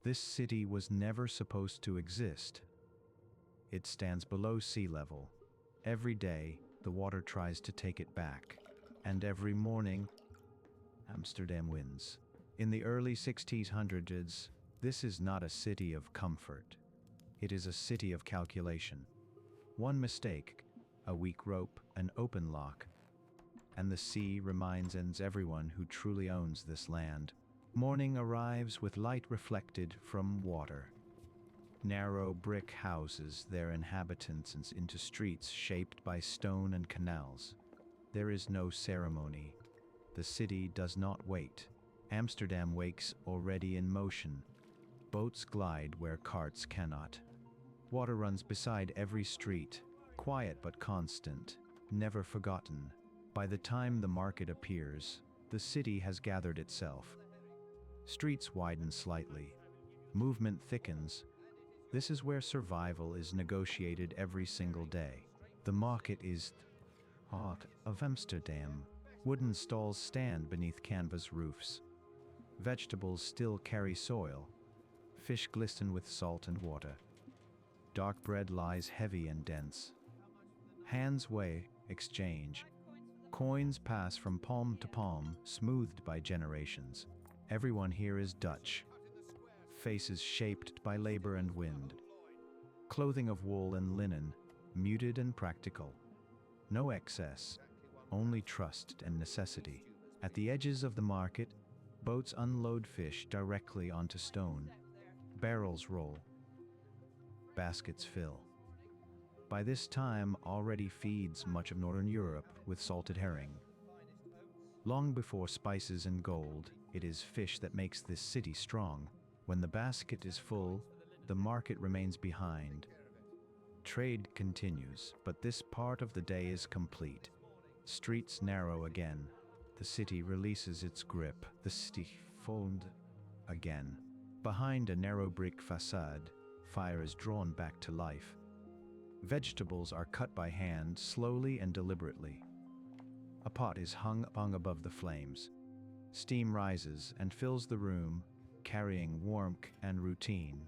This city was never supposed to exist. It stands below sea level. Every day, the water tries to take it back. And every morning, Amsterdam wins. In the early 1600s, this is not a city of comfort. It is a city of calculation. One mistake, a weak rope, an open lock, and the sea reminds everyone who truly owns this land. Morning arrives with light reflected from water. Narrow brick houses their inhabitants into streets shaped by stone and canals. There is no ceremony. The city does not wait. Amsterdam wakes already in motion. Boats glide where carts cannot. Water runs beside every street, quiet but constant, never forgotten. By the time the market appears, the city has gathered itself. Streets widen slightly. Movement thickens. This is where survival is negotiated every single day. The market is heart of Amsterdam. Wooden stalls stand beneath canvas roofs. Vegetables still carry soil. Fish glisten with salt and water. Dark bread lies heavy and dense. Hands weigh, exchange. Coins pass from palm to palm, smoothed by generations. Everyone here is Dutch. Faces shaped by labor and wind. Clothing of wool and linen, muted and practical. No excess, only trust and necessity. At the edges of the market, boats unload fish directly onto stone. Barrels roll. Baskets fill. By this time already feeds much of Northern Europe with salted herring. Long before spices and gold, it is fish that makes this city strong. When the basket is full, the market remains behind. Trade continues, but this part of the day is complete. Streets narrow again. The city releases its grip. The city folds again. Behind a narrow brick facade, fire is drawn back to life. Vegetables are cut by hand, slowly and deliberately. A pot is hung above the flames. Steam rises and fills the room, carrying warmth and routine.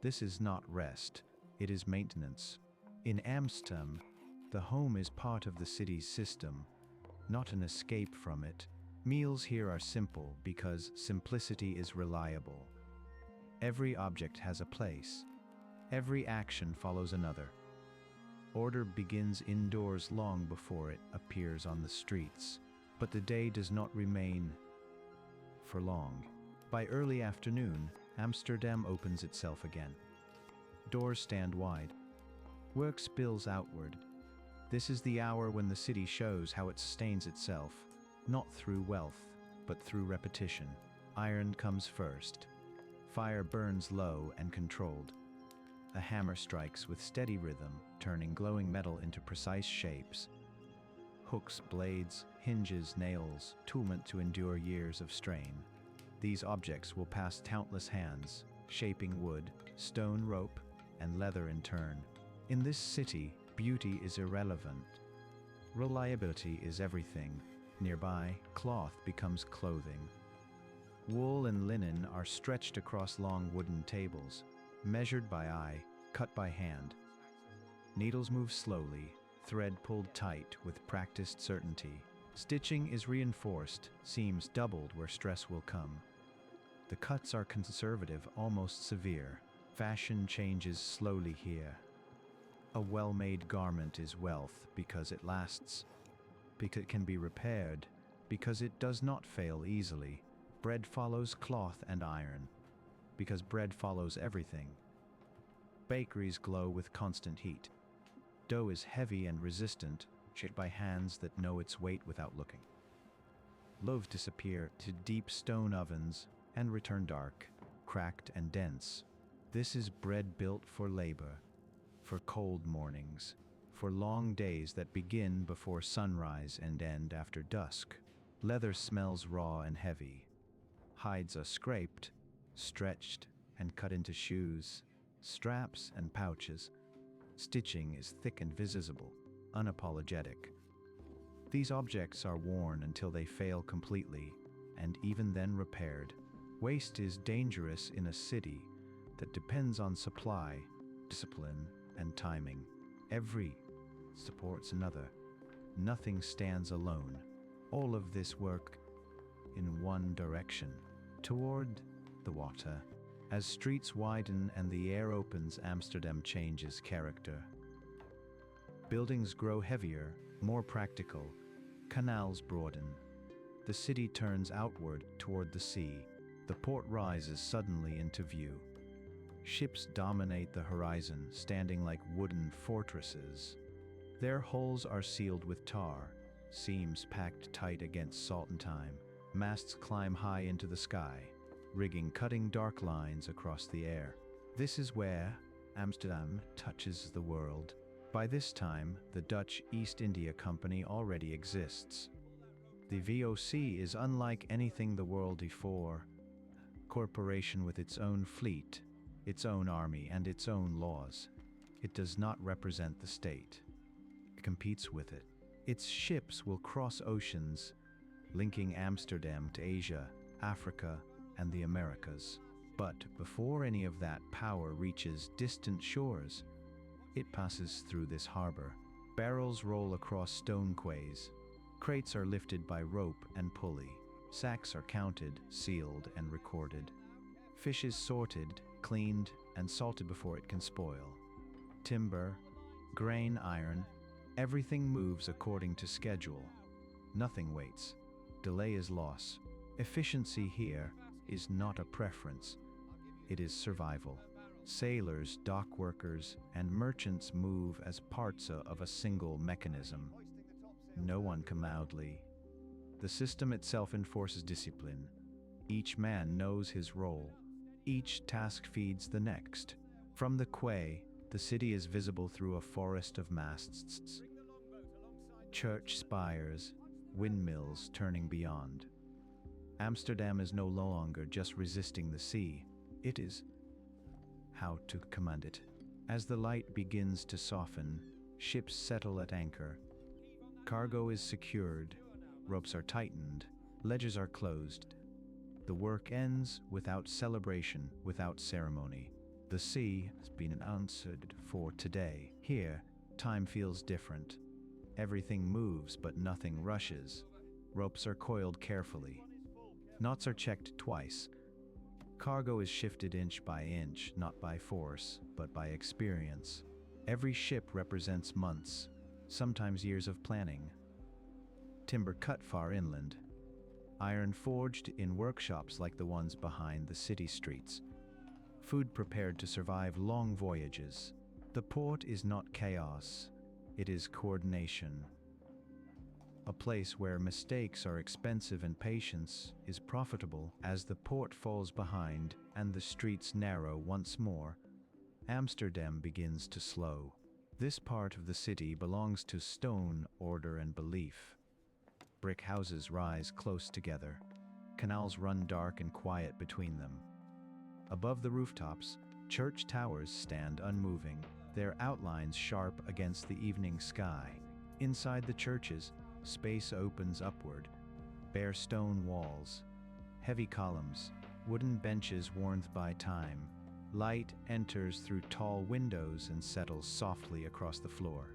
This is not rest, it is maintenance. In Amsterdam, the home is part of the city's system, not an escape from it. Meals here are simple because simplicity is reliable. Every object has a place. Every action follows another. Order begins indoors long before it appears on the streets. But the day does not remain for long. By early afternoon, Amsterdam opens itself again. Doors stand wide. Work spills outward. This is the hour when the city shows how it sustains itself, not through wealth, but through repetition. Iron comes first. Fire burns low and controlled. A hammer strikes with steady rhythm, turning glowing metal into precise shapes. Hooks, blades, hinges, nails, tool meant to endure years of strain. These objects will pass countless hands, shaping wood, stone, rope, and leather in turn. In this city, beauty is irrelevant. Reliability is everything. Nearby, cloth becomes clothing. Wool and linen are stretched across long wooden tables, measured by eye, cut by hand. Needles move slowly, thread pulled tight with practiced certainty. Stitching is reinforced, seams doubled where stress will come. The cuts are conservative, almost severe. Fashion changes slowly here. A well-made garment is wealth because it lasts, because it can be repaired, because it does not fail easily. Bread follows cloth and iron, because bread follows everything. Bakeries glow with constant heat. Dough is heavy and resistant, shaped by hands that know its weight without looking. Loaves disappear to deep stone ovens and return dark, cracked and dense. This is bread built for labor, for cold mornings, for long days that begin before sunrise and end after dusk. Leather smells raw and heavy. Hides are scraped, stretched, and cut into shoes, straps, and pouches. Stitching is thick and visible, unapologetic. These objects are worn until they fail completely, and even then repaired. Waste is dangerous in a city that depends on supply, discipline, and timing. Every supports another. Nothing stands alone. All of this work in one direction, toward the water. As streets widen and the air opens, Amsterdam changes character. Buildings grow heavier, more practical. Canals broaden. The city turns outward toward the sea. The port rises suddenly into view. Ships dominate the horizon, standing like wooden fortresses. Their hulls are sealed with tar, seams packed tight against salt and time. Masts climb high into the sky, rigging cutting dark lines across the air. This is where Amsterdam touches the world. By this time, the Dutch East India Company already exists. The VOC is unlike anything the world before. Corporation with its own fleet, its own army, and its own laws. It does not represent the state. It competes with it. Its ships will cross oceans, linking Amsterdam to Asia, Africa, and the Americas. But before any of that power reaches distant shores, it passes through this harbor. Barrels roll across stone quays. Crates are lifted by rope and pulley. Sacks are counted, sealed, and recorded. Fish is sorted, cleaned, and salted before it can spoil. Timber, grain, iron, everything moves according to schedule. Nothing waits. Delay is loss. Efficiency here is not a preference. It is survival. Sailors, dock workers, and merchants move as parts of a single mechanism. No one can loudly. The system itself enforces discipline. Each man knows his role. Each task feeds the next. From the quay, the city is visible through a forest of masts. Church spires, windmills turning beyond. Amsterdam is no longer just resisting the sea. It is how to command it. As the light begins to soften, ships settle at anchor. Cargo is secured, ropes are tightened, ledges are closed. The work ends without celebration, without ceremony. The sea has been answered for today. Here, time feels different. Everything moves, but nothing rushes. Ropes are coiled carefully. Knots are checked twice. Cargo is shifted inch by inch, not by force, but by experience. Every ship represents months, sometimes years of planning. Timber cut far inland. Iron forged in workshops like the ones behind the city streets. Food prepared to survive long voyages. The port is not chaos, it is coordination. A place where mistakes are expensive and patience is profitable. As the port falls behind and the streets narrow once more, Amsterdam begins to slow. This part of the city belongs to stone, order, and belief. Brick houses rise close together. Canals run dark and quiet between them. Above the rooftops, church towers stand unmoving, their outlines sharp against the evening sky. Inside the churches, space opens upward. Bare stone walls, heavy columns, wooden benches worn by time. Light enters through tall windows and settles softly across the floor.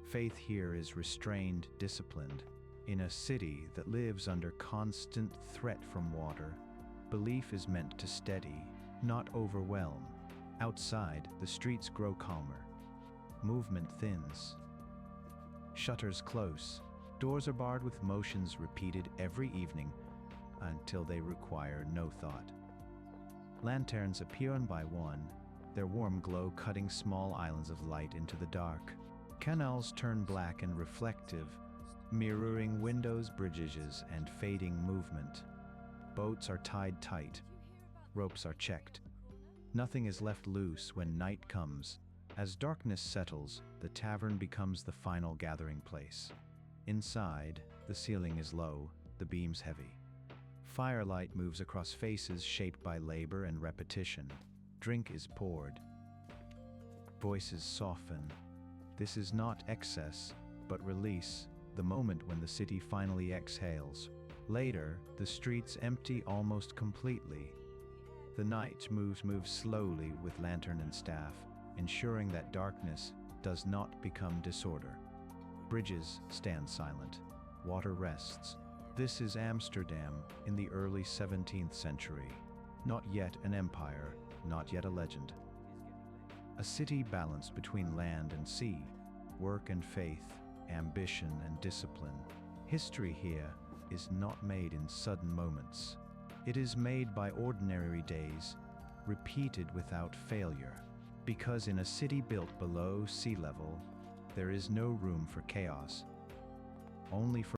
Faith here is restrained, disciplined. In a city that lives under constant threat from water, belief is meant to steady, not overwhelm. Outside, the streets grow calmer. Movement thins. Shutters close. Doors are barred with motions repeated every evening until they require no thought. Lanterns appear one by one, their warm glow cutting small islands of light into the dark. Canals turn black and reflective, mirroring windows, bridges, and fading movement. Boats are tied tight. Ropes are checked. Nothing is left loose when night comes. As darkness settles, the tavern becomes the final gathering place. Inside, the ceiling is low, the beams heavy. Firelight moves across faces shaped by labor and repetition. Drink is poured. Voices soften. This is not excess, but release, the moment when the city finally exhales. Later, the streets empty almost completely. The night moves slowly with lantern and staff, ensuring that darkness does not become disorder. Bridges stand silent. Water rests. This is Amsterdam in the early 17th century. Not yet an empire, not yet a legend. A city balanced between land and sea, work and faith, ambition and discipline. History here is not made in sudden moments. It is made by ordinary days, repeated without failure. Because in a city built below sea level, there is no room for chaos, only for